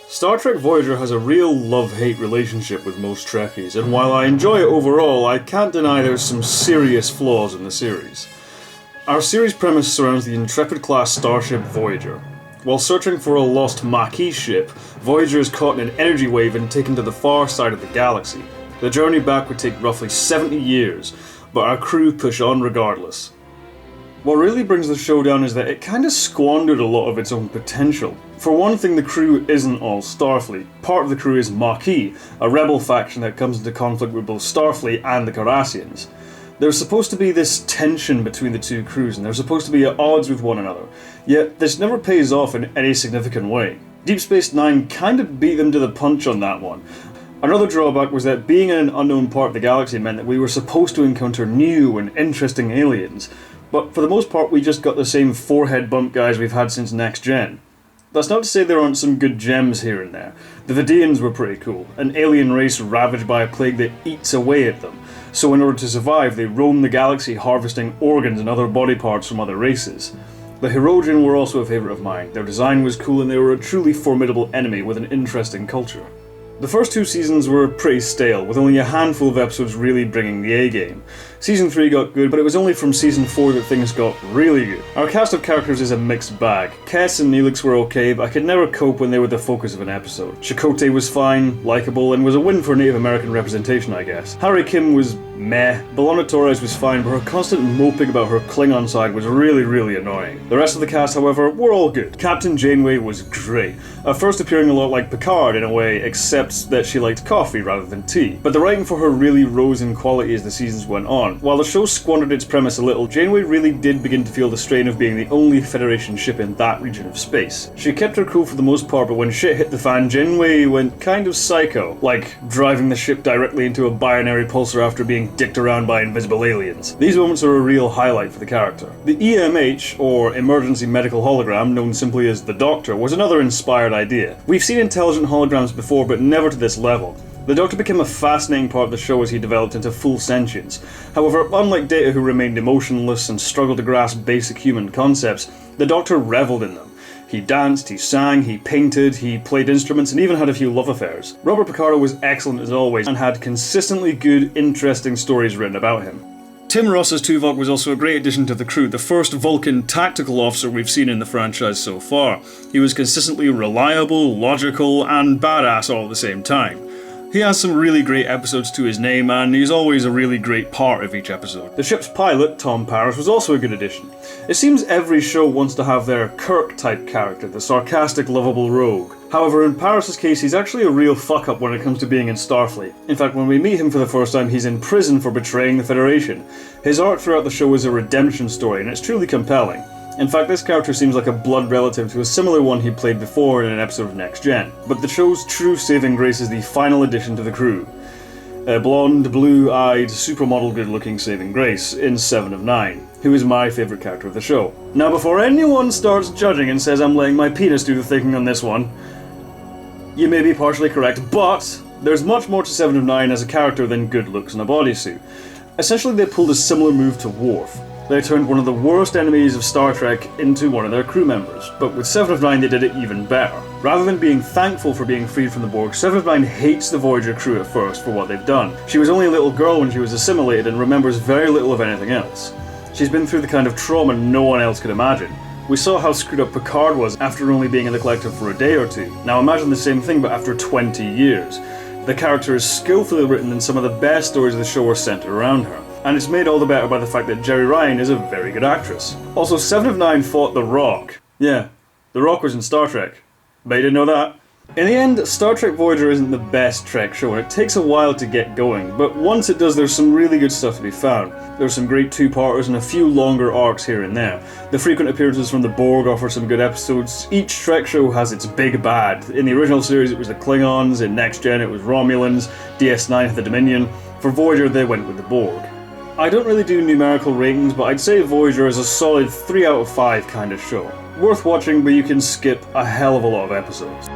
Star Trek Voyager has a real love-hate relationship with most Trekkies, and while I enjoy it overall, I can't deny there's some serious flaws in the series. Our series premise surrounds the Intrepid-class starship Voyager. While searching for a lost Maquis ship, Voyager is caught in an energy wave and taken to the far side of the galaxy. The journey back would take roughly 70 years, but our crew push on regardless. What really brings the show down is that it kinda squandered a lot of its own potential. For one thing, the crew isn't all Starfleet. Part of the crew is Maquis, a rebel faction that comes into conflict with both Starfleet and the Cardassians. There's supposed to be this tension between the two crews, and they're supposed to be at odds with one another, yet this never pays off in any significant way. Deep Space Nine kinda beat them to the punch on that one. Another drawback was that being in an unknown part of the galaxy meant that we were supposed to encounter new and interesting aliens, but for the most part we just got the same forehead bump guys we've had since Next Gen. That's not to say there aren't some good gems here and there. The Vidians were pretty cool, an alien race ravaged by a plague that eats away at them, so in order to survive they roam the galaxy harvesting organs and other body parts from other races. The Hirogen were also a favourite of mine. Their design was cool and they were a truly formidable enemy with an interesting culture. The first two seasons were pretty stale, with only a handful of episodes really bringing the A-game. Season 3 got good, but it was only from Season 4 that things got really good. Our cast of characters is a mixed bag. Kes and Neelix were okay, but I could never cope when they were the focus of an episode. Chakotay was fine, likeable, and was a win for Native American representation, I guess. Harry Kim was meh. B'Elanna Torres was fine, but her constant moping about her Klingon side was really annoying. The rest of the cast, however, were all good. Captain Janeway was great, at first appearing a lot like Picard in a way, except that she liked coffee rather than tea. But the writing for her really rose in quality as the seasons went on. While the show squandered its premise a little, Janeway really did begin to feel the strain of being the only Federation ship in that region of space. She kept her cool for the most part, but when shit hit the fan, Janeway went kind of psycho, like driving the ship directly into a binary pulsar after being dicked around by invisible aliens. These moments are a real highlight for the character. The EMH, or Emergency Medical Hologram, known simply as the Doctor, was another inspired idea. We've seen intelligent holograms before, but never to this level. The Doctor became a fascinating part of the show as he developed into full sentience. However, unlike Data, who remained emotionless and struggled to grasp basic human concepts, the Doctor revelled in them. He danced, he sang, he painted, he played instruments, and even had a few love affairs. Robert Picardo was excellent as always, and had consistently good, interesting stories written about him. Tim Ross's Tuvok was also a great addition to the crew, the first Vulcan tactical officer we've seen in the franchise so far. He was consistently reliable, logical, and badass all at the same time. He has some really great episodes to his name, and he's always a really great part of each episode. The ship's pilot, Tom Paris, was also a good addition. It seems every show wants to have their Kirk-type character, the sarcastic, lovable rogue. However, in Paris' case, he's actually a real fuck-up when it comes to being in Starfleet. In fact, when we meet him for the first time, he's in prison for betraying the Federation. His arc throughout the show is a redemption story, and it's truly compelling. In fact, this character seems like a blood relative to a similar one he played before in an episode of Next Gen. But the show's true saving grace is the final addition to the crew. A blonde, blue-eyed, supermodel good-looking saving grace in 7 of 9, who is my favourite character of the show. Now, before anyone starts judging and says I'm letting my penis do the thinking on this one, you may be partially correct, but there's much more to 7 of 9 as a character than good looks in a bodysuit. Essentially, they pulled a similar move to Worf. They turned one of the worst enemies of Star Trek into one of their crew members, but with 7 of 9 they did it even better. Rather than being thankful for being freed from the Borg, 7 of 9 hates the Voyager crew at first for what they've done. She was only a little girl when she was assimilated and remembers very little of anything else. She's been through the kind of trauma no one else could imagine. We saw how screwed up Picard was after only being in the collective for a day or two. Now imagine the same thing but after 20 years. The character is skillfully written and some of the best stories of the show are centered around her. And it's made all the better by the fact that Jeri Ryan is a very good actress. Also, 7 of 9 fought The Rock. Yeah, The Rock was in Star Trek. Bet you didn't know that. In the end, Star Trek Voyager isn't the best Trek show, and it takes a while to get going, but once it does, there's some really good stuff to be found. There's some great two-parters and a few longer arcs here and there. The frequent appearances from the Borg offer some good episodes. Each Trek show has its big bad. In the original series it was the Klingons, in Next Gen it was Romulans, DS9 had the Dominion. For Voyager they went with the Borg. I don't really do numerical ratings, but I'd say Voyager is a solid 3 out of 5 kind of show. Worth watching, but you can skip a hell of a lot of episodes.